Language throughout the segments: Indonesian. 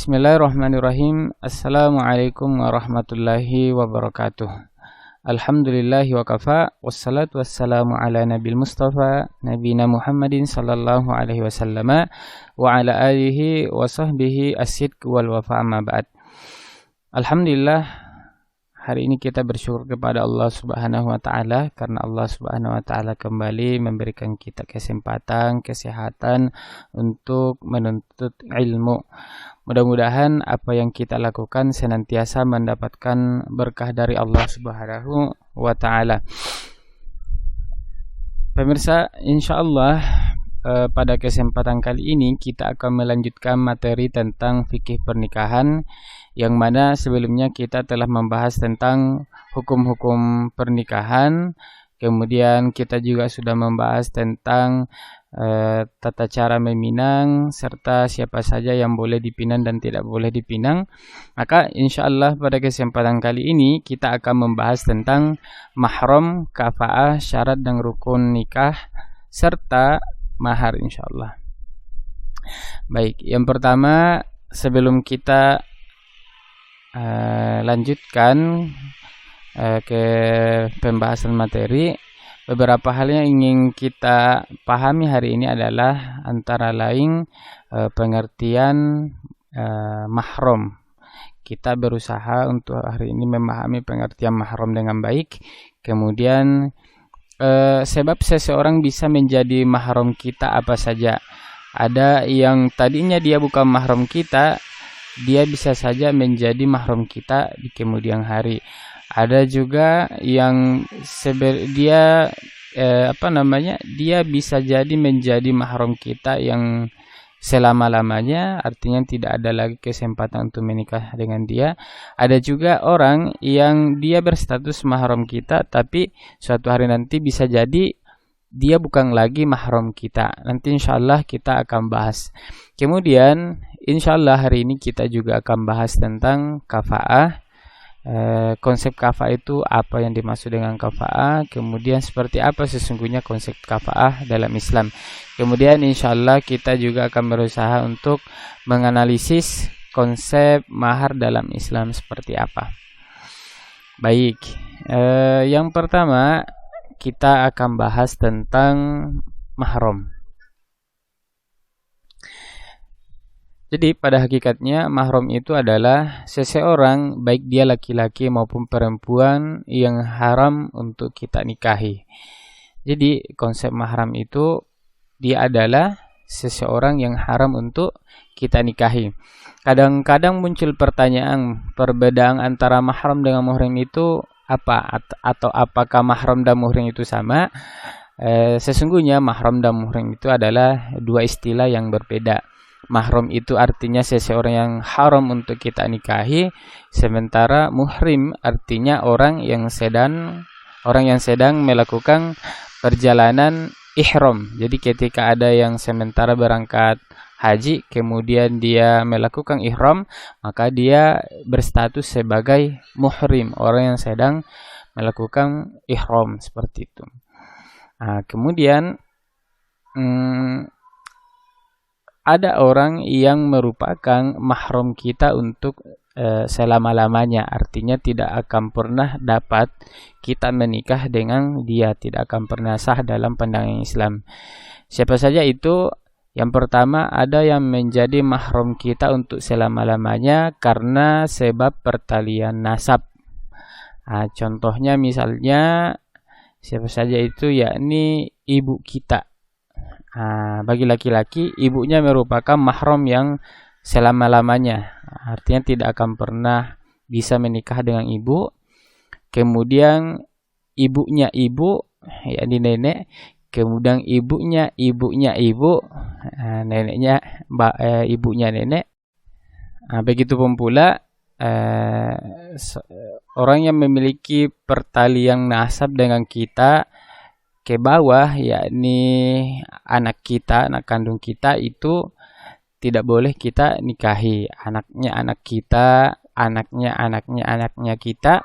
Bismillahirrahmanirrahim. Assalamualaikum warahmatullahi wabarakatuh. Alhamdulillahi wa kafa, wassalatu wassalamu ala nabil mustafa, nabina Muhammadin sallallahu alaihi wasallam, wa ala alihi wa sahbihi as-sidq wal wafa, amma ba'd. Alhamdulillah, hari ini kita bersyukur kepada Allah Subhanahu wa taala karena Allah Subhanahu wa taala kembali memberikan kita kesempatan, kesehatan untuk menuntut ilmu. Mudah-mudahan apa yang kita lakukan senantiasa mendapatkan berkah dari Allah Subhanahu wa taala. Pemirsa, insyaallah pada kesempatan kali ini kita akan melanjutkan materi tentang fikih pernikahan, yang mana sebelumnya kita telah membahas tentang hukum-hukum pernikahan. Kemudian kita juga sudah membahas tentang tata cara meminang serta siapa saja yang boleh dipinang dan tidak boleh dipinang. Maka insyaallah pada kesempatan kali ini kita akan membahas tentang mahram, kafa'ah, syarat dan rukun nikah serta mahar insyaallah. Baik, yang pertama sebelum kita lanjutkan ke pembahasan materi, beberapa hal yang ingin kita pahami hari ini adalah antara lain pengertian mahram. Kita berusaha untuk hari ini memahami pengertian mahram dengan baik. Kemudian sebab seseorang bisa menjadi mahram kita apa saja. Ada yang tadinya dia bukan mahram kita, dia bisa saja menjadi mahram kita di kemudian hari. Ada juga yang dia dia bisa jadi menjadi mahram kita yang selama-lamanya, artinya tidak ada lagi kesempatan untuk menikah dengan dia. Ada juga orang yang dia berstatus mahram kita, tapi suatu hari nanti bisa jadi dia bukan lagi mahram kita. Nanti insyaallah kita akan bahas. Kemudian insyaallah hari ini kita juga akan bahas tentang kafa'ah. Konsep kafa'ah itu apa yang dimaksud dengan kafa'ah, kemudian seperti apa sesungguhnya konsep kafa'ah dalam Islam. Kemudian insyaallah kita juga akan berusaha untuk menganalisis konsep mahar dalam Islam seperti apa. Baik, yang pertama kita akan bahas tentang mahram. Jadi pada hakikatnya mahram itu adalah seseorang, baik dia laki-laki maupun perempuan, yang haram untuk kita nikahi. Jadi konsep mahram itu dia adalah seseorang yang haram untuk kita nikahi. Kadang-kadang muncul pertanyaan, perbedaan antara mahram dengan muhrim itu apa? Atau apakah mahram dan muhrim itu sama? Sesungguhnya mahram dan muhrim itu adalah dua istilah yang berbeda. Mahram itu artinya seseorang yang haram untuk kita nikahi, sementara muhrim artinya orang yang sedang melakukan perjalanan ihram. Jadi ketika ada yang sementara berangkat haji kemudian dia melakukan ihram, maka dia berstatus sebagai muhrim, orang yang sedang melakukan ihram seperti itu. Nah, kemudian ada orang yang merupakan mahram kita untuk selama-lamanya, artinya tidak akan pernah dapat kita menikah dengan dia, tidak akan pernah sah dalam pandangan Islam. Siapa saja itu? Yang pertama, ada yang menjadi mahram kita untuk selama-lamanya karena sebab pertalian nasab. Nah, contohnya misalnya siapa saja itu, yakni ibu kita. Bagi laki-laki, ibunya merupakan mahram yang selama-lamanya, artinya tidak akan pernah bisa menikah dengan ibu. Kemudian ibunya ibu, yakni nenek. Kemudian ibunya ibu, neneknya ibunya nenek. Begitupun pula orang yang memiliki pertalian nasab dengan kita ke bawah, yakni anak kita, anak kandung kita, itu tidak boleh kita nikahi. Anaknya anak kita, anaknya kita,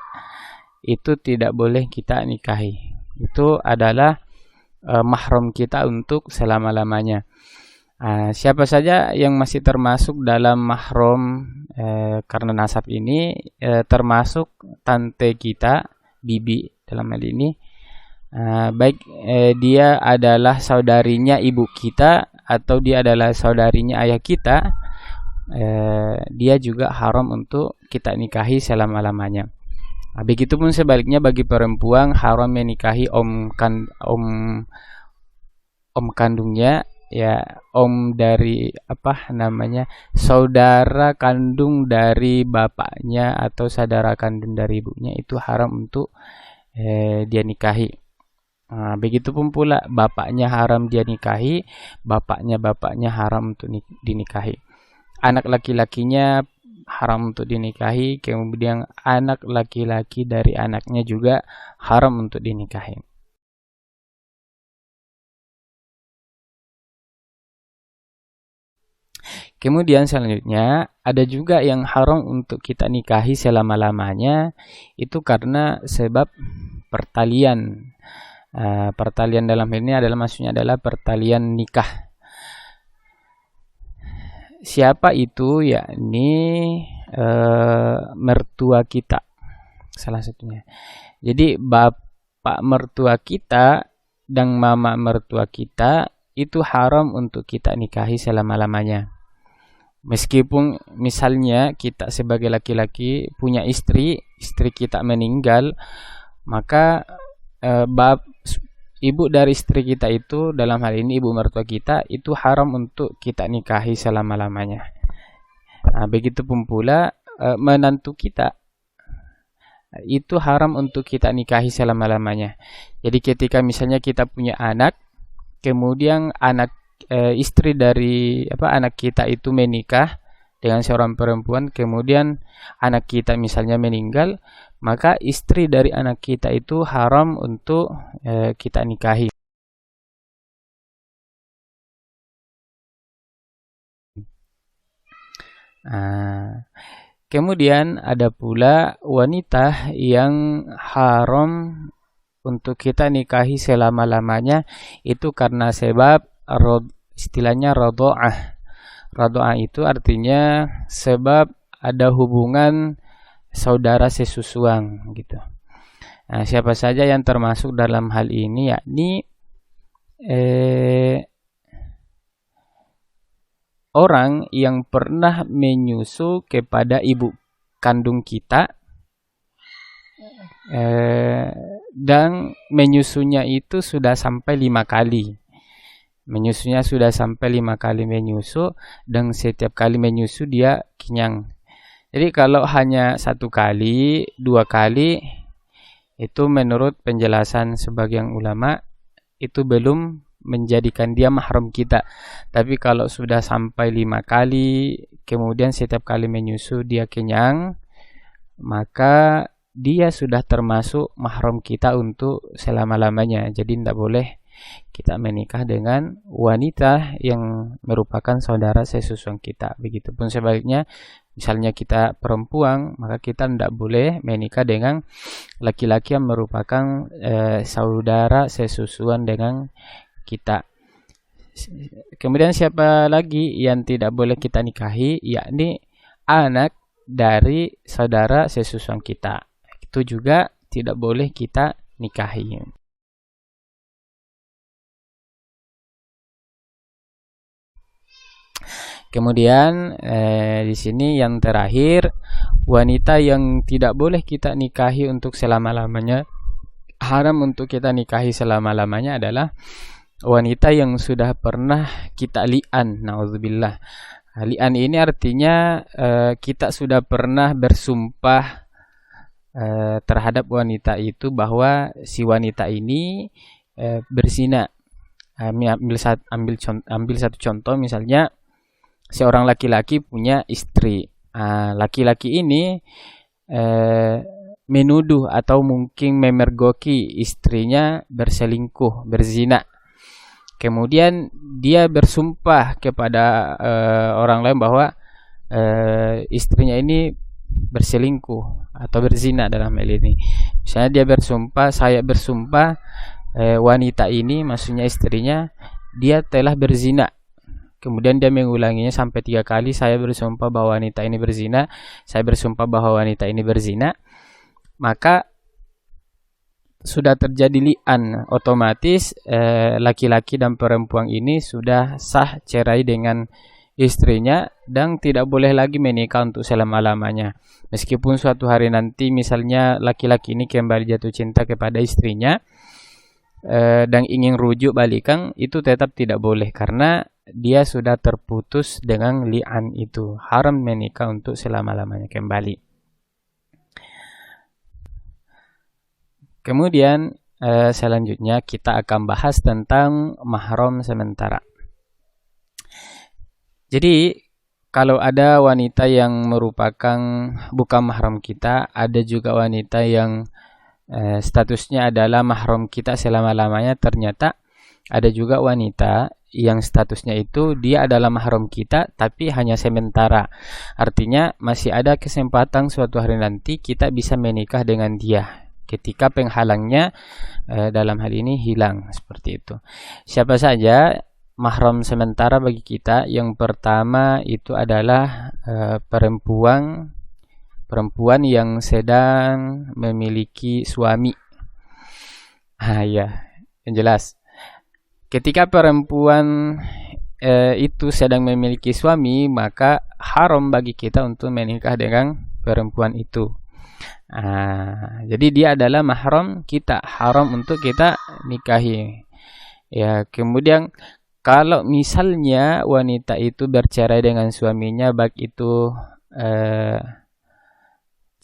itu tidak boleh kita nikahi. Itu adalah mahram kita untuk selama-lamanya. Siapa saja yang masih termasuk dalam mahram karena nasab ini, termasuk tante kita, bibi dalam hal ini, baik dia adalah saudarinya ibu kita atau dia adalah saudarinya ayah kita, dia juga haram untuk kita nikahi selama-lamanya. Begitupun sebaliknya bagi perempuan haram menikahi om kandungnya, ya om dari saudara kandung dari bapaknya atau saudara kandung dari ibunya, itu haram untuk dia nikahi. Begitupun pula bapaknya haram dia nikahi, bapaknya haram untuk dinikahi. Anak laki-lakinya haram untuk dinikahi, kemudian anak laki-laki dari anaknya juga haram untuk dinikahi. Kemudian selanjutnya ada juga yang haram untuk kita nikahi selama-lamanya, itu karena sebab pertalian. Pertalian dalam ini adalah maksudnya adalah pertalian nikah. Siapa itu? Yakni mertua kita salah satunya. Jadi bapak mertua kita dan mama mertua kita itu haram untuk kita nikahi selama-lamanya. Meskipun misalnya kita sebagai laki-laki punya istri kita meninggal, maka ibu dari istri kita itu, dalam hal ini ibu mertua kita, itu haram untuk kita nikahi selama-lamanya. Begitupun pula menantu kita itu haram untuk kita nikahi selama-lamanya. Jadi ketika misalnya kita punya anak, kemudian istri dari anak kita itu menikah dengan seorang perempuan, kemudian anak kita misalnya meninggal, maka istri dari anak kita itu haram untuk kita nikahi. Kemudian ada pula wanita yang haram untuk kita nikahi selama-lamanya, itu karena sebab istilahnya radha'ah. Radha'ah itu artinya sebab ada hubungan saudara sesusuan gitu. Siapa saja yang termasuk dalam hal ini, yakni orang yang pernah menyusu kepada ibu kandung kita, dan menyusunya itu sudah sampai 5 kali. Menyusunya sudah sampai 5 kali menyusu, dan setiap kali menyusu dia kenyang. Jadi kalau hanya 1 kali, 2 kali, itu menurut penjelasan sebagian ulama itu belum menjadikan dia mahram kita. Tapi kalau sudah sampai 5 kali, kemudian setiap kali menyusu dia kenyang, maka dia sudah termasuk mahram kita untuk selama-lamanya. Jadi tidak boleh kita menikah dengan wanita yang merupakan saudara sesusuan kita. Begitupun sebaliknya, misalnya kita perempuan, maka kita tidak boleh menikah dengan laki-laki yang merupakan saudara sesusuan dengan kita. Kemudian siapa lagi yang tidak boleh kita nikahi? Yakni anak dari saudara sesusuan kita. Itu juga tidak boleh kita nikahi. Kemudian di sini yang terakhir, wanita yang tidak boleh kita nikahi untuk selama-lamanya, haram untuk kita nikahi selama-lamanya adalah wanita yang sudah pernah kita li'an. Nauzubillah. Li'an ini artinya kita sudah pernah bersumpah terhadap wanita itu bahwa si wanita ini berzina. Ambil satu contoh, misalnya seorang laki-laki punya istri. Laki-laki ini menuduh atau mungkin memergoki istrinya berselingkuh, berzina. Kemudian dia bersumpah kepada orang lain bahwa istrinya ini berselingkuh atau berzina dalam hal ini. Misalnya dia bersumpah, saya bersumpah wanita ini, maksudnya istrinya, dia telah berzina. kemudian dia mengulanginya sampai 3 kali, saya bersumpah bahwa wanita ini berzina, saya bersumpah bahwa wanita ini berzina, maka sudah terjadi li'an, otomatis laki-laki dan perempuan ini sudah sah cerai dengan istrinya dan tidak boleh lagi menikah untuk selama-lamanya. Meskipun suatu hari nanti misalnya laki-laki ini kembali jatuh cinta kepada istrinya dan ingin rujuk balikan, itu tetap tidak boleh karena dia sudah terputus dengan li'an itu. Haram menikah untuk selama-lamanya kembali. Kemudian selanjutnya kita akan bahas tentang mahram sementara. Jadi kalau ada wanita yang merupakan bukan mahram kita, ada juga wanita yang statusnya adalah mahram kita selama-lamanya, ternyata ada juga wanita yang statusnya itu dia adalah mahram kita tapi hanya sementara. Artinya masih ada kesempatan suatu hari nanti kita bisa menikah dengan dia ketika penghalangnya dalam hal ini hilang, seperti itu. Siapa saja mahram sementara bagi kita? Yang pertama itu adalah perempuan yang sedang memiliki suami. Ya, yang jelas. Ketika perempuan itu sedang memiliki suami, maka haram bagi kita untuk menikah dengan perempuan itu. Jadi dia adalah mahram kita, haram untuk kita nikahi. Ya, kemudian kalau misalnya wanita itu bercerai dengan suaminya, baik itu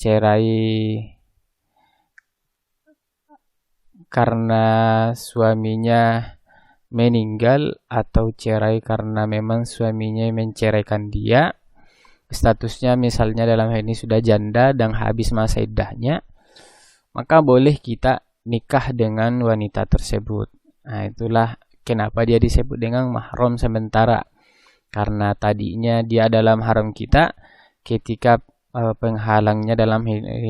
cerai karena suaminya meninggal atau cerai karena memang suaminya menceraikan dia, statusnya misalnya dalam hal ini sudah janda dan habis masa iddahnya, maka boleh kita nikah dengan wanita tersebut. Itulah kenapa dia disebut dengan mahram sementara, karena tadinya dia adalah mahram kita ketika penghalangnya, dalam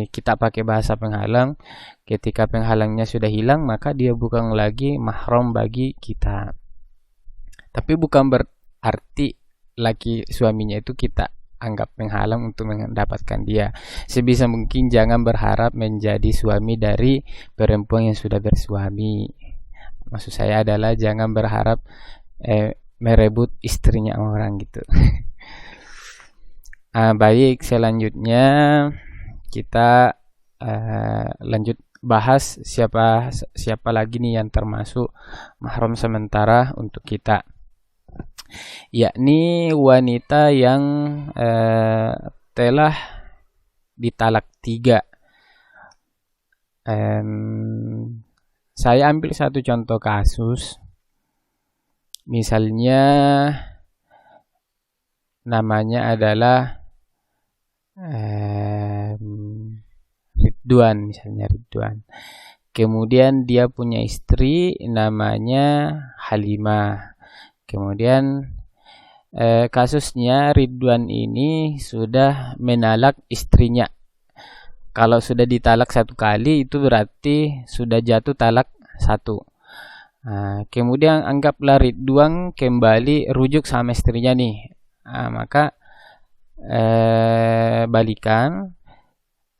kita pakai bahasa penghalang, ketika penghalangnya sudah hilang maka dia bukan lagi mahram bagi kita. Tapi bukan berarti laki suaminya itu kita anggap penghalang untuk mendapatkan dia. Sebisa mungkin jangan berharap menjadi suami dari perempuan yang sudah bersuami. Maksud saya adalah jangan berharap merebut istrinya orang gitu. Baik, selanjutnya kita lanjut bahas siapa lagi nih yang termasuk mahram sementara untuk kita, yakni wanita yang telah ditalak 3. Saya ambil satu contoh kasus. Misalnya namanya adalah Ridwan, misalnya Ridwan. Kemudian dia punya istri namanya Halimah. Kemudian kasusnya Ridwan ini sudah menalak istrinya. Kalau sudah ditalak 1 kali itu berarti sudah jatuh talak 1. Kemudian anggaplah Ridwan kembali rujuk sama istrinya nih. Maka balikan,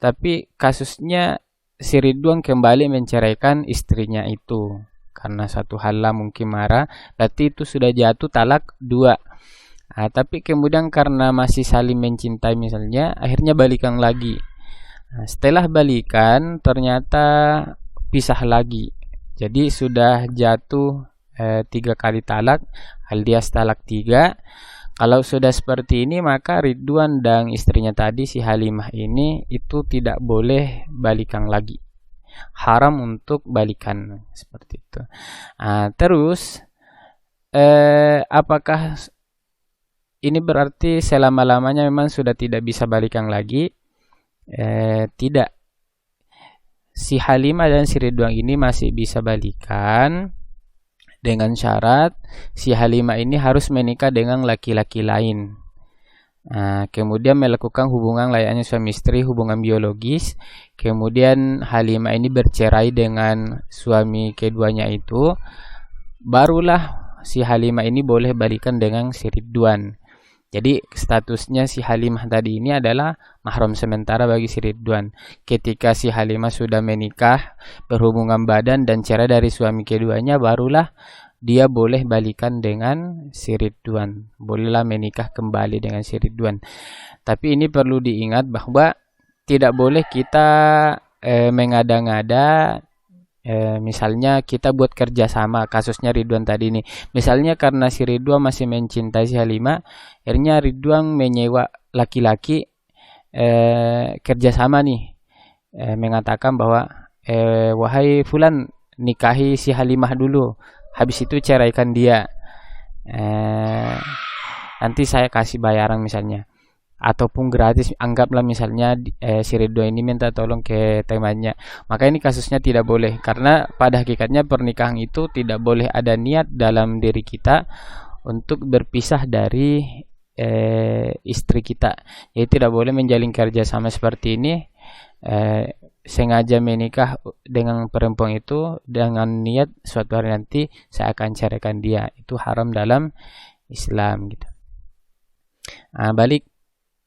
tapi kasusnya si Ridwan kembali menceraikan istrinya itu karena satu hal lah, mungkin marah, berarti itu sudah jatuh talak 2. Tapi kemudian karena masih saling mencintai misalnya, akhirnya balikan lagi. Setelah balikan ternyata pisah lagi, jadi sudah jatuh 3 kali talak alias talak 3. Kalau sudah seperti ini maka Ridwan dan istrinya tadi si Halimah ini itu tidak boleh balikan lagi, haram untuk balikan, seperti itu. Terus apakah ini berarti selama-lamanya memang sudah tidak bisa balikan lagi? Tidak. Si Halimah dan si Ridwan ini masih bisa balikan dengan syarat si Halimah ini harus menikah dengan laki-laki lain. Kemudian melakukan hubungan layaknya suami istri, hubungan biologis. Kemudian Halimah ini bercerai dengan suami keduanya itu, barulah si Halimah ini boleh balikan dengan si Ridwan. Jadi statusnya si Halimah tadi ini adalah mahram sementara bagi si Ridwan. Ketika si Halimah sudah menikah, berhubungan badan dan cerai dari suami keduanya, barulah dia boleh balikan dengan si Ridwan. Bolehlah menikah kembali dengan si Ridwan. Tapi ini perlu diingat bahwa tidak boleh kita mengada-ngada. Misalnya kita buat kerjasama, kasusnya Ridwan tadi nih. Misalnya karena si Ridwan masih mencintai si Halimah, akhirnya Ridwan menyewa laki-laki kerjasama nih, mengatakan bahwa wahai Fulan, nikahi si Halimah dulu, habis itu ceraikan dia, nanti saya kasih bayaran misalnya, ataupun gratis, anggaplah misalnya si Ridwan ini minta tolong ke temannya, maka ini kasusnya tidak boleh, karena pada hakikatnya pernikahan itu tidak boleh ada niat dalam diri kita untuk berpisah dari istri kita. Jadi tidak boleh menjalin kerjasama seperti ini, sengaja menikah dengan perempuan itu dengan niat suatu hari nanti saya akan ceraikan dia. Itu haram dalam Islam gitu. Balik,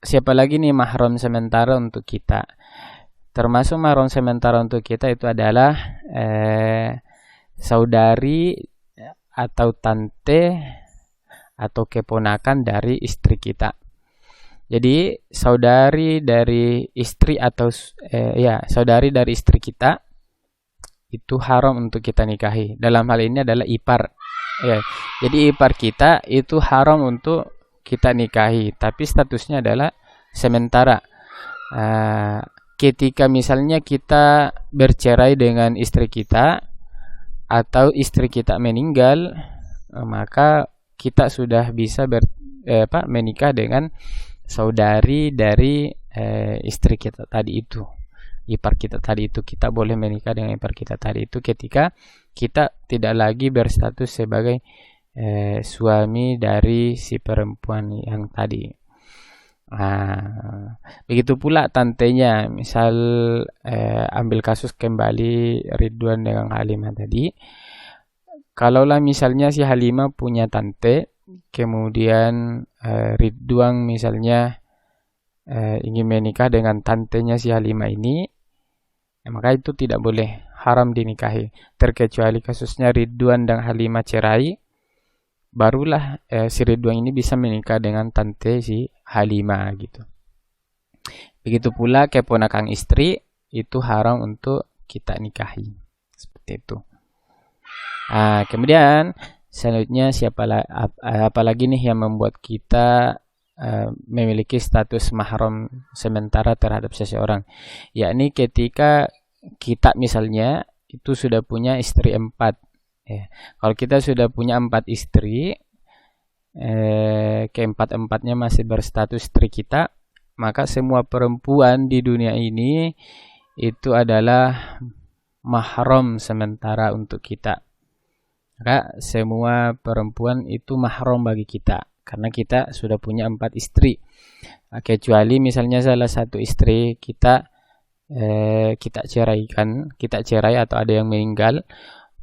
siapa lagi nih mahram sementara untuk kita? Termasuk mahram sementara untuk kita itu adalah saudari atau tante atau keponakan dari istri kita. Jadi saudari dari istri atau saudari dari istri kita itu haram untuk kita nikahi. Dalam hal ini adalah ipar. Ya, jadi ipar kita itu haram untuk kita nikahi, tapi statusnya adalah sementara. Ketika misalnya kita bercerai dengan istri kita atau istri kita meninggal, maka kita sudah bisa menikah dengan saudari dari istri kita tadi itu, ipar kita tadi itu. Kita boleh menikah dengan ipar kita tadi itu ketika kita tidak lagi berstatus sebagai suami dari si perempuan yang tadi. Begitu pula tantenya. Misal ambil kasus kembali Ridwan dengan Halimah tadi. Kalaulah misalnya si Halimah punya tante, kemudian Ridwan misalnya ingin menikah dengan tantenya si Halimah ini, maka itu tidak boleh, haram dinikahi. Terkecuali kasusnya Ridwan dan Halimah cerai, barulah si Ridwan ini bisa menikah dengan tante si Halimah gitu. Begitu pula keponakan istri itu haram untuk kita nikahi. Seperti itu. Kemudian selanjutnya apalagi nih yang membuat kita memiliki status mahram sementara terhadap seseorang, yakni ketika kita misalnya itu sudah punya istri 4. Kalau kita sudah punya 4 istri, keempat-empatnya masih berstatus istri kita, maka semua perempuan di dunia ini itu adalah mahram sementara untuk kita. Maka semua perempuan itu mahram bagi kita, karena kita sudah punya 4 istri. Kecuali misalnya salah satu istri kita cerai atau ada yang meninggal,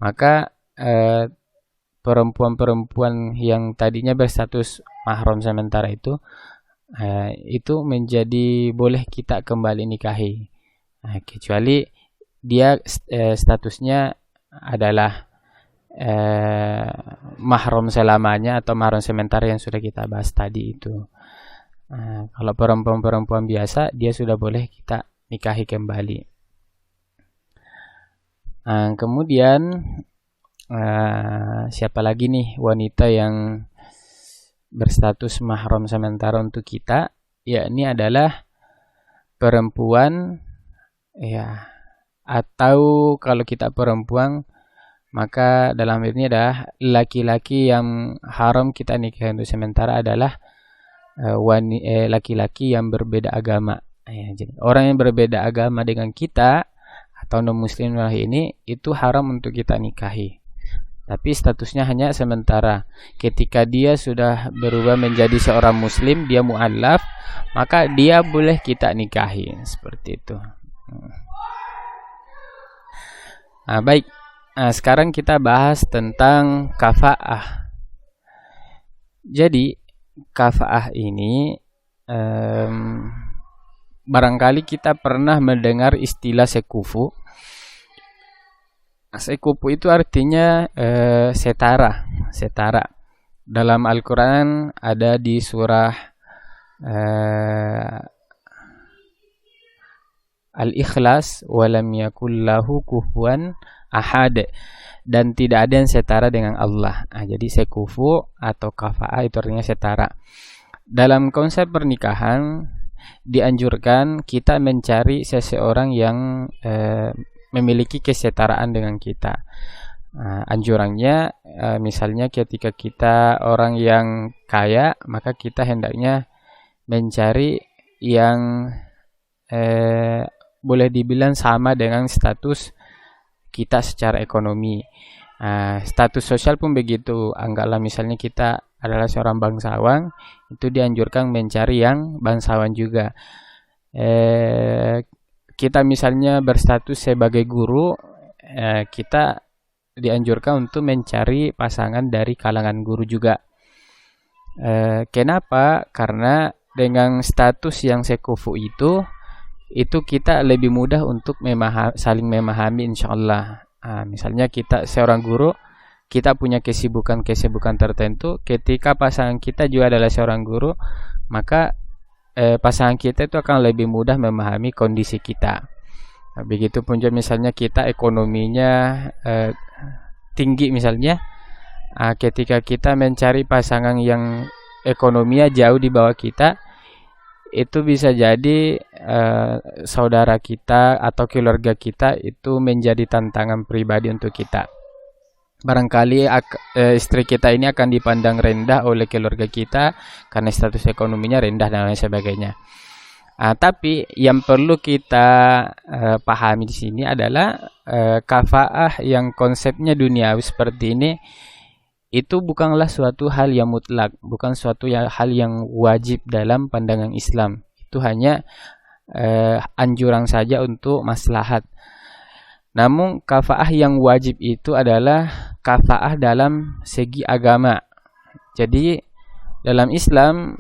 maka perempuan-perempuan yang tadinya berstatus mahram sementara itu menjadi boleh kita kembali nikahi, kecuali dia statusnya adalah mahram selamanya atau mahram sementara yang sudah kita bahas tadi itu. Kalau perempuan-perempuan biasa, dia sudah boleh kita nikahi kembali. Kemudian siapa lagi nih wanita yang berstatus mahram sementara untuk kita, yakni adalah perempuan atau kalau kita perempuan, maka dalam hal ini adalah laki-laki yang haram kita nikahi untuk sementara adalah laki-laki yang berbeda agama. Jadi orang yang berbeda agama dengan kita atau non-muslim ini itu haram untuk kita nikahi. Tapi statusnya hanya sementara. Ketika dia sudah berubah menjadi seorang muslim, dia mu'allaf, maka dia boleh kita nikahi. Seperti itu. Baik. Sekarang kita bahas tentang kafa'ah. Jadi kafaah ini em, barangkali kita pernah mendengar istilah sekufu. Sekufu itu artinya setara, setara. Dalam Al-Quran ada di surah Al-Ikhlas, walam yakul lahu kufuwan ahad, dan tidak ada yang setara dengan Allah. Jadi sekufu atau kafaah itu artinya setara. Dalam konsep pernikahan dianjurkan kita mencari seseorang yang memiliki kesetaraan dengan kita. Anjurannya misalnya ketika kita orang yang kaya, maka kita hendaknya mencari yang boleh dibilang sama dengan status kita secara ekonomi. Status sosial pun begitu. Anggaplah misalnya kita adalah seorang bangsawan, itu dianjurkan mencari yang bangsawan juga. Kita misalnya berstatus sebagai guru, kita dianjurkan untuk mencari pasangan dari kalangan guru juga. Kenapa? Karena dengan status yang sekufu itu kita lebih mudah untuk saling memahami, insyaallah. Misalnya kita seorang guru, kita punya kesibukan tertentu. Ketika pasangan kita juga adalah seorang guru, maka pasangan kita itu akan lebih mudah memahami kondisi kita. Begitupun juga misalnya kita ekonominya tinggi misalnya, ketika kita mencari pasangan yang ekonominya jauh di bawah kita, itu bisa jadi saudara kita atau keluarga kita itu menjadi tantangan pribadi untuk kita. Barangkali istri kita ini akan dipandang rendah oleh keluarga kita karena status ekonominya rendah dan lain sebagainya. Tapi yang perlu kita pahami di sini adalah kafaah yang konsepnya duniawi seperti ini itu bukanlah suatu hal yang mutlak, bukan suatu hal yang wajib dalam pandangan Islam. Itu hanya anjuran saja untuk maslahat. Namun kafaah yang wajib itu adalah kafaah dalam segi agama. Jadi dalam Islam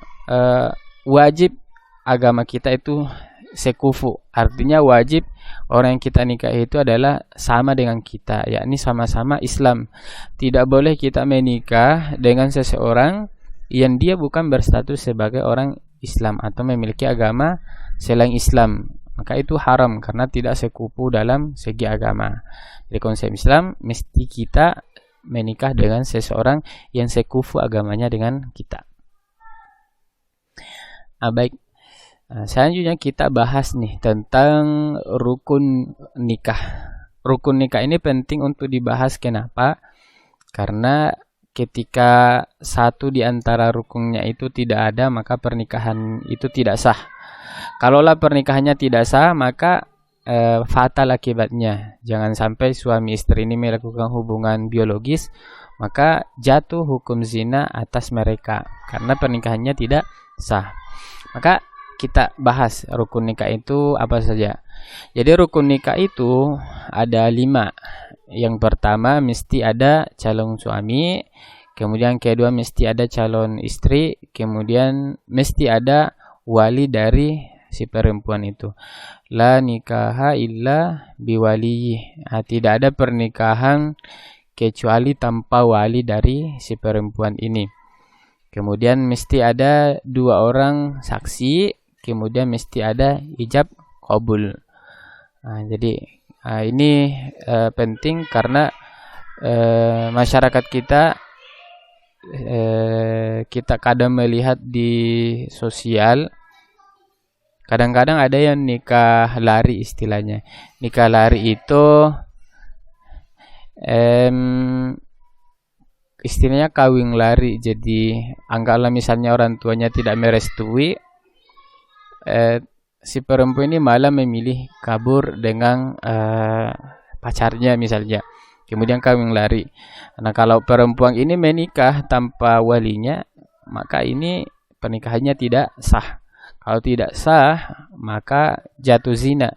wajib agama kita itu sekufu, artinya wajib orang yang kita nikahi itu adalah sama dengan kita, yakni sama-sama Islam. Tidak boleh kita menikah dengan seseorang yang dia bukan berstatus sebagai orang Islam atau memiliki agama selain Islam. Maka itu haram karena tidak sekufu dalam segi agama. Di konsep Islam mesti kita menikah dengan seseorang yang sekufu agamanya dengan kita. Baik. Selanjutnya kita bahas nih tentang rukun nikah. Rukun nikah ini penting untuk dibahas. Kenapa? Karena ketika satu di antara rukunnya itu tidak ada, maka pernikahan itu tidak sah. Kalaulah pernikahannya tidak sah, maka fatal akibatnya. Jangan sampai suami istri ini melakukan hubungan biologis, maka jatuh hukum zina atas mereka karena pernikahannya tidak sah. Maka kita bahas rukun nikah itu apa saja. Jadi rukun nikah itu ada 5. Yang pertama mesti ada calon suami, kemudian kedua mesti ada calon istri, kemudian mesti ada wali dari si perempuan itu. La nikaha illa biwaliyi. Tidak ada pernikahan kecuali tanpa wali dari si perempuan ini. Kemudian mesti ada 2 orang saksi, kemudian mesti ada ijab qabul. Jadi ini penting karena masyarakat kita kadang melihat di sosial, kadang-kadang ada yang nikah lari istilahnya. Nikah lari itu istilahnya kawin lari. Jadi anggaplah misalnya orang tuanya tidak merestui, si perempuan ini malah memilih kabur dengan pacarnya misalnya, kemudian kawin lari. Nah, kalau perempuan ini menikah tanpa walinya, maka ini pernikahannya tidak sah. Kalau tidak sah, maka jatuh zina.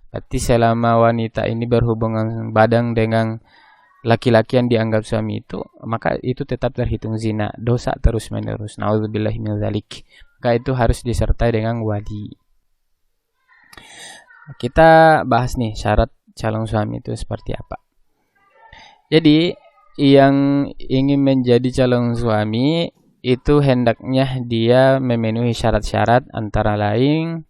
Berarti selama wanita ini berhubungan badan dengan laki-laki yang dianggap suami itu, maka itu tetap terhitung zina, dosa terus menerus. Nauzubillahi min dzalik. Maka itu harus disertai dengan wali. Kita bahas nih syarat calon suami itu seperti apa. Jadi yang ingin menjadi calon suami itu hendaknya dia memenuhi syarat-syarat, antara lain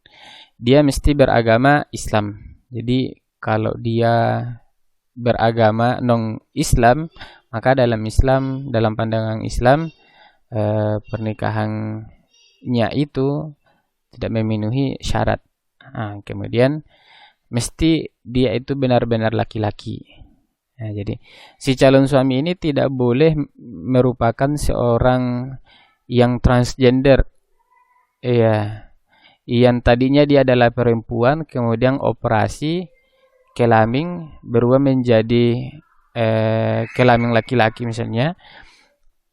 dia mesti beragama Islam. Jadi kalau dia beragama non-Islam, maka dalam Islam, dalam pandangan Islam, pernikahannya itu tidak memenuhi syarat. Kemudian mesti dia itu benar-benar laki-laki. Jadi si calon suami ini tidak boleh merupakan seorang yang transgender. Yang tadinya dia adalah perempuan, kemudian operasi kelamin berubah menjadi kelamin laki-laki misalnya.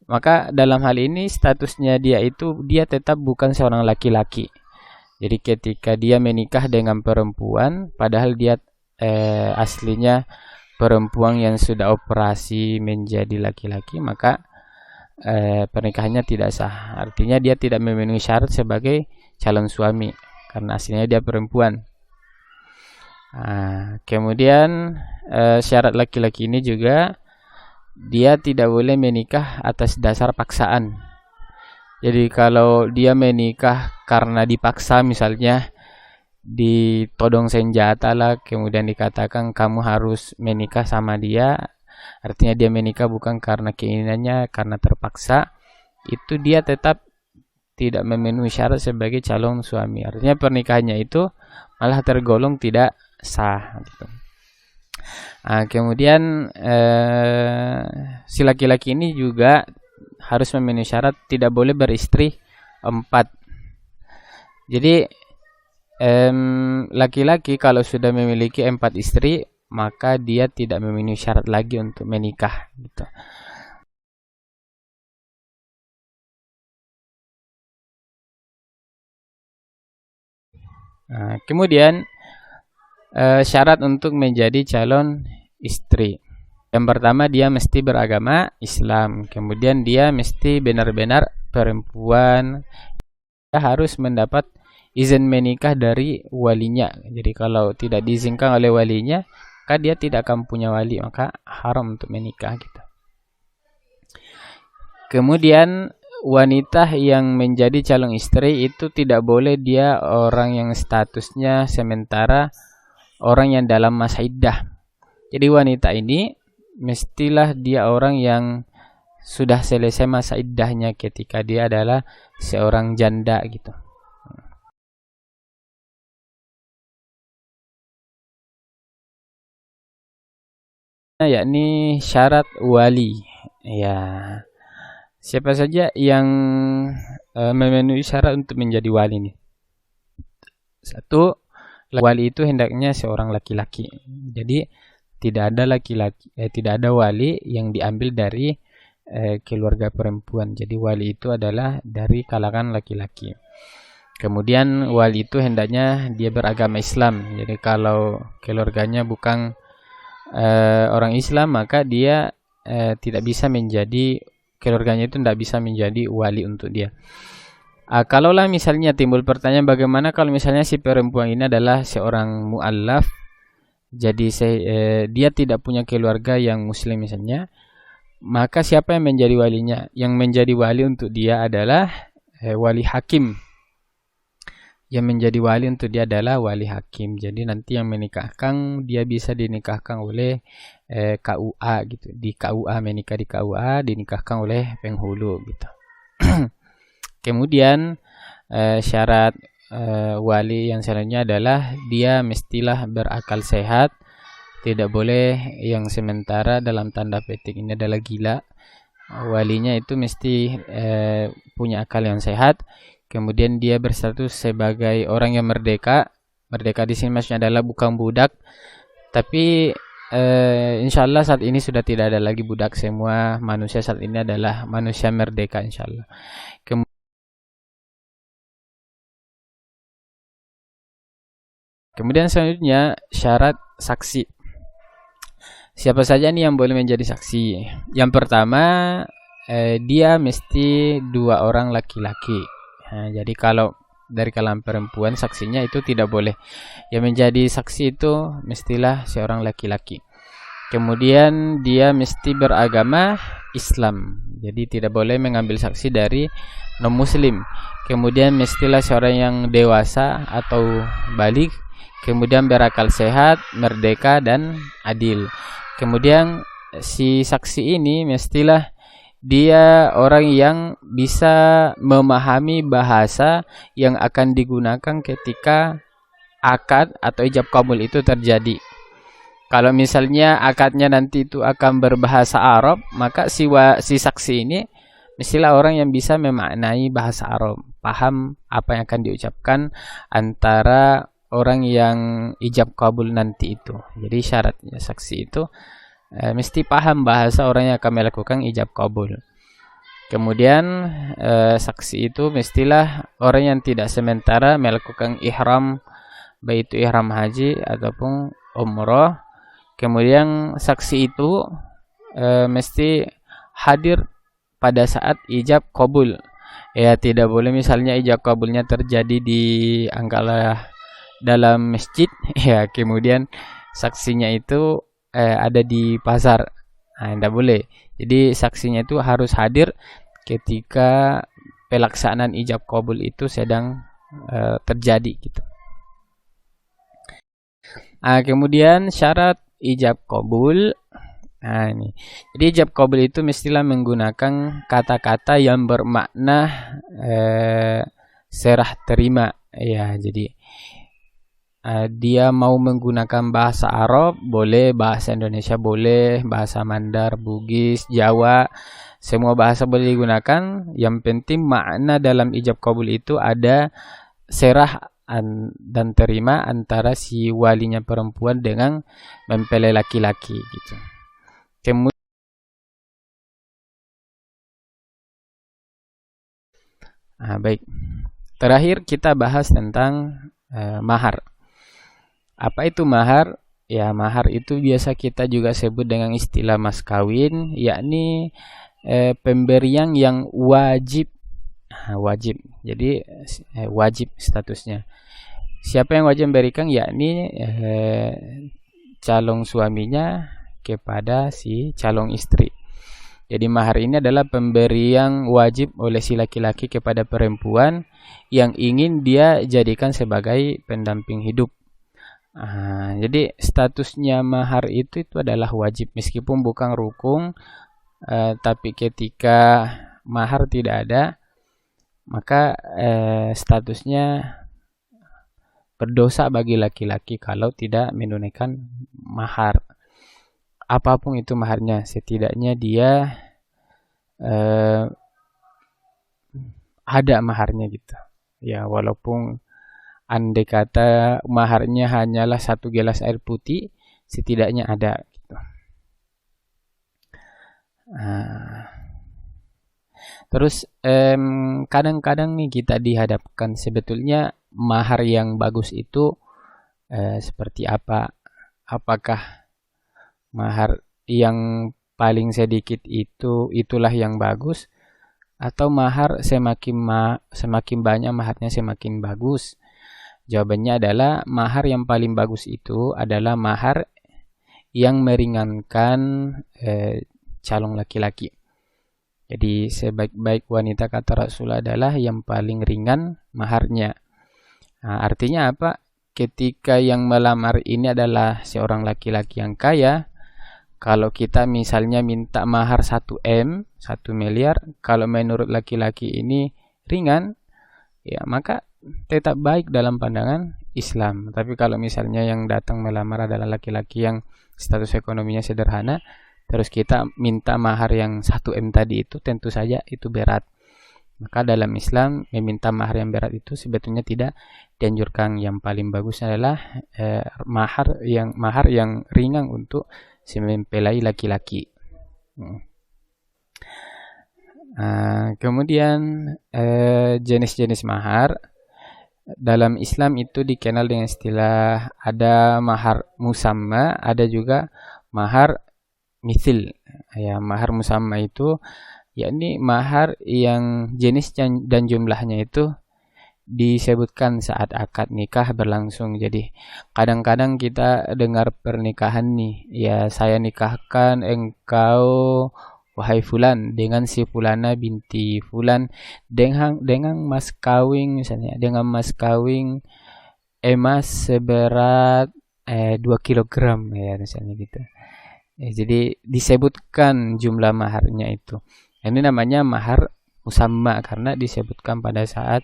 Maka dalam hal ini statusnya dia tetap bukan seorang laki-laki. Jadi ketika dia menikah dengan perempuan, padahal dia aslinya perempuan yang sudah operasi menjadi laki-laki, maka pernikahannya tidak sah. Artinya dia tidak memenuhi syarat sebagai calon suami karena aslinya dia perempuan. Kemudian syarat laki-laki ini juga dia tidak boleh menikah atas dasar paksaan. Jadi kalau dia menikah karena dipaksa, misalnya ditodong senjata lah, kemudian dikatakan kamu harus menikah sama dia, artinya dia menikah bukan karena keinginannya, karena terpaksa, itu dia tetap tidak memenuhi syarat sebagai calon suami. Artinya pernikahannya itu malah tergolong tidak sah gitu. Kemudian si laki-laki ini juga harus memenuhi syarat tidak boleh beristri 4. Jadi laki-laki kalau sudah memiliki 4 istri, maka dia tidak memenuhi syarat lagi untuk menikah gitu. Kemudian syarat untuk menjadi calon istri. Yang pertama, dia mesti beragama Islam. Kemudian dia mesti benar-benar perempuan. Dia harus mendapat izin menikah dari walinya. Jadi kalau tidak diizinkan oleh walinya, maka dia tidak akan punya wali, maka haram untuk menikah gitu. Kemudian wanita yang menjadi calon istri itu tidak boleh dia orang yang statusnya sementara, orang yang dalam masa iddah. Jadi wanita ini mestilah dia orang yang sudah selesai masa iddahnya ketika dia adalah seorang janda gitu. Yakni syarat wali. Ya, siapa saja yang memenuhi syarat untuk menjadi wali nih? 1, wali itu hendaknya seorang laki-laki. Jadi tidak ada wali yang diambil dari keluarga perempuan. Jadi wali itu adalah dari kalangan laki-laki. Kemudian wali itu hendaknya dia beragama Islam. Jadi kalau keluarganya bukan orang Islam, maka dia tidak bisa menjadi, keluarganya itu tidak bisa menjadi wali untuk dia. Kalaulah misalnya timbul pertanyaan, bagaimana kalau misalnya si perempuan ini adalah seorang mu'allaf, jadi dia tidak punya keluarga yang muslim misalnya, maka siapa yang menjadi walinya? Yang menjadi wali untuk dia adalah wali hakim. Yang menjadi wali untuk dia adalah wali hakim. Jadi nanti yang menikahkan, dia bisa dinikahkan oleh KUA gitu. Di KUA, menikah di KUA, dinikahkan oleh penghulu gitu. Kemudian syarat wali yang selanjutnya adalah dia mestilah berakal sehat. Tidak boleh yang sementara, dalam tanda petik ini adalah gila. Walinya itu mesti punya akal yang sehat. Kemudian dia berstatus sebagai orang yang merdeka. Merdeka di sini maksudnya adalah bukan budak. Tapi insya Allah saat ini sudah tidak ada lagi budak. Semua manusia saat ini adalah manusia merdeka insya Allah. Kemudian selanjutnya syarat saksi. Siapa saja nih yang boleh menjadi saksi? Yang pertama, dia mesti 2 orang laki-laki. Nah, jadi kalau dari kalangan perempuan saksinya itu tidak boleh. Yang menjadi saksi itu mestilah seorang laki-laki. Kemudian dia mesti beragama Islam. Jadi tidak boleh mengambil saksi dari non-muslim. Kemudian mestilah seorang yang dewasa atau balik. Kemudian berakal sehat, merdeka dan adil. Kemudian si saksi ini mestilah dia orang yang bisa memahami bahasa yang akan digunakan ketika akad atau ijab kabul itu terjadi. Kalau misalnya akadnya nanti itu akan berbahasa Arab, maka si saksi ini mestilah orang yang bisa memaknai bahasa Arab, paham apa yang akan diucapkan antara orang yang ijab kabul nanti itu. Jadi syaratnya saksi itu mesti paham bahasa orang yang akan melakukan ijab kabul. Kemudian saksi itu mestilah orang yang tidak sementara melakukan ihram, baik itu ihram haji ataupun umroh. Kemudian saksi itu mesti hadir pada saat ijab kabul. Ya, tidak boleh misalnya ijab kabulnya terjadi di anggaplah dalam masjid, ya kemudian saksinya itu ada di pasar. Nah, tidak boleh. Jadi saksinya itu harus hadir ketika pelaksanaan ijab kabul itu sedang terjadi gitu. Nah, kemudian syarat ijab kabul. Nah, ini. Jadi ijab kabul itu mestilah menggunakan kata-kata yang bermakna serah terima. Ya, jadi dia mau menggunakan bahasa Arab boleh, bahasa Indonesia boleh, bahasa Mandar, Bugis, Jawa, semua bahasa boleh digunakan. Yang penting makna dalam ijab kabul itu ada serah dan terima antara si walinya perempuan dengan mempelai laki-laki gitu. Kemudian baik. Terakhir kita bahas tentang mahar. Apa itu mahar? Ya, mahar itu biasa kita juga sebut dengan istilah mas kawin, yakni pemberian yang wajib. Wajib. Jadi wajib statusnya. Siapa yang wajib memberikan? Yakni calon suaminya kepada si calon istri. Jadi mahar ini adalah pemberian wajib oleh si laki-laki kepada perempuan yang ingin dia jadikan sebagai pendamping hidup. Jadi statusnya mahar itu adalah wajib meskipun bukan rukun, tapi ketika mahar tidak ada, maka statusnya berdosa bagi laki-laki kalau tidak menunaikan mahar. Apapun itu maharnya, setidaknya dia ada maharnya gitu. Ya, walaupun andai kata maharnya hanyalah 1 gelas air putih, setidaknya ada gitu. Terus kadang-kadang nih kita dihadapkan sebetulnya mahar yang bagus itu seperti apa? Apakah mahar yang paling sedikit itulah yang bagus, atau mahar semakin banyak maharnya semakin bagus? Jawabannya adalah mahar yang paling bagus itu adalah mahar yang meringankan calon laki-laki. Jadi sebaik-baik wanita kata Rasul adalah yang paling ringan maharnya. Artinya apa? Ketika yang melamar ini adalah seorang laki-laki yang kaya, kalau kita misalnya minta mahar 1 miliar, kalau menurut laki-laki ini ringan, ya maka tetap baik dalam pandangan Islam. Tapi kalau misalnya yang datang melamar adalah laki-laki yang status ekonominya sederhana, terus kita minta mahar yang 1 M tadi, itu tentu saja itu berat. Maka dalam Islam meminta mahar yang berat itu sebetulnya tidak dianjurkan. Yang paling bagus adalah mahar yang ringan untuk mempelai laki-laki. Kemudian jenis-jenis mahar dalam Islam itu dikenal dengan istilah ada mahar musamma, ada juga mahar mithil. Ya, mahar musamma itu yakni mahar yang jenis dan jumlahnya itu disebutkan saat akad nikah berlangsung. Jadi kadang-kadang kita dengar pernikahan nih, ya saya nikahkan engkau wahai fulan dengan si fulana binti fulan dengan mas kawin, misalnya dengan mas kawin emas seberat 2 kilogram ya misalnya gitu. Jadi disebutkan jumlah maharnya itu. Ini namanya mahar musamma karena disebutkan pada saat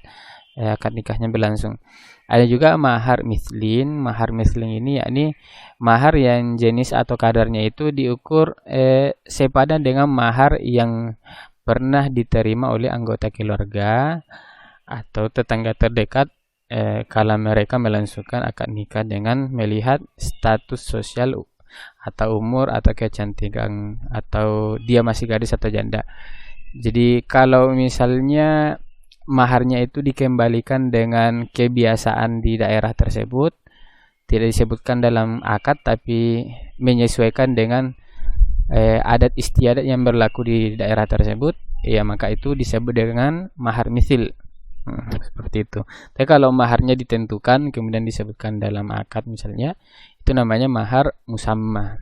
akad nikahnya berlangsung. Ada juga mahar mislin. Mahar mislin ini yakni mahar yang jenis atau kadarnya itu diukur sepadan dengan mahar yang pernah diterima oleh anggota keluarga atau tetangga terdekat kala mereka melangsungkan akad nikah dengan melihat status sosial atau umur atau kecantikan atau dia masih gadis atau janda. Jadi kalau misalnya maharnya itu dikembalikan dengan kebiasaan di daerah tersebut, tidak disebutkan dalam akad tapi menyesuaikan dengan adat istiadat yang berlaku di daerah tersebut, ya maka itu disebut dengan mahar misil. Seperti itu. Tapi kalau maharnya ditentukan kemudian disebutkan dalam akad misalnya, itu namanya mahar musamma.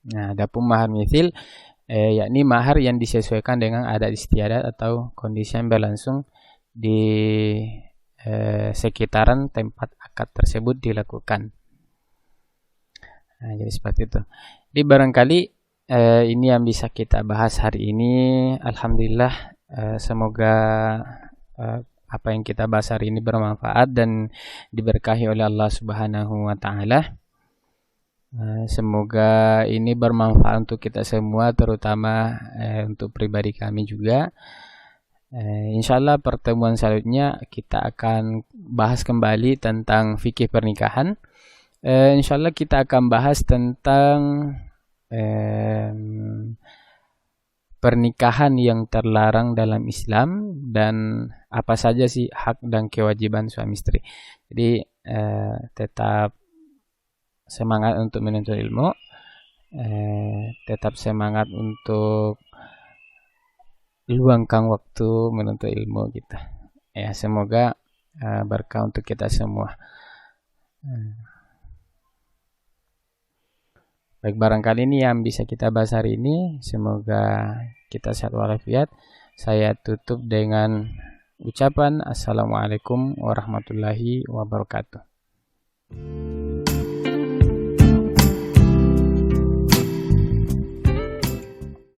Nah, adapun mahar misil yakni mahar yang disesuaikan dengan adat istiadat atau kondisi yang berlangsung di sekitaran tempat akad tersebut dilakukan. Nah, jadi seperti itu. Jadi barangkali ini yang bisa kita bahas hari ini. Alhamdulillah, semoga apa yang kita bahas hari ini bermanfaat dan diberkahi oleh Allah Subhanahu wa taala. Semoga ini bermanfaat untuk kita semua, terutama untuk pribadi kami juga. Insyaallah pertemuan selanjutnya kita akan bahas kembali tentang fikih pernikahan. Insyaallah kita akan bahas tentang pernikahan yang terlarang dalam Islam dan apa saja sih hak dan kewajiban suami istri. Jadi tetap semangat untuk menuntut ilmu, tetap semangat untuk luangkan waktu menuntut ilmu kita. Ya, semoga berkah untuk kita semua. Baik, barangkali ini yang bisa kita bahas hari ini. Semoga kita sehat walafiat. Saya tutup dengan ucapan Assalamualaikum warahmatullahi wabarakatuh.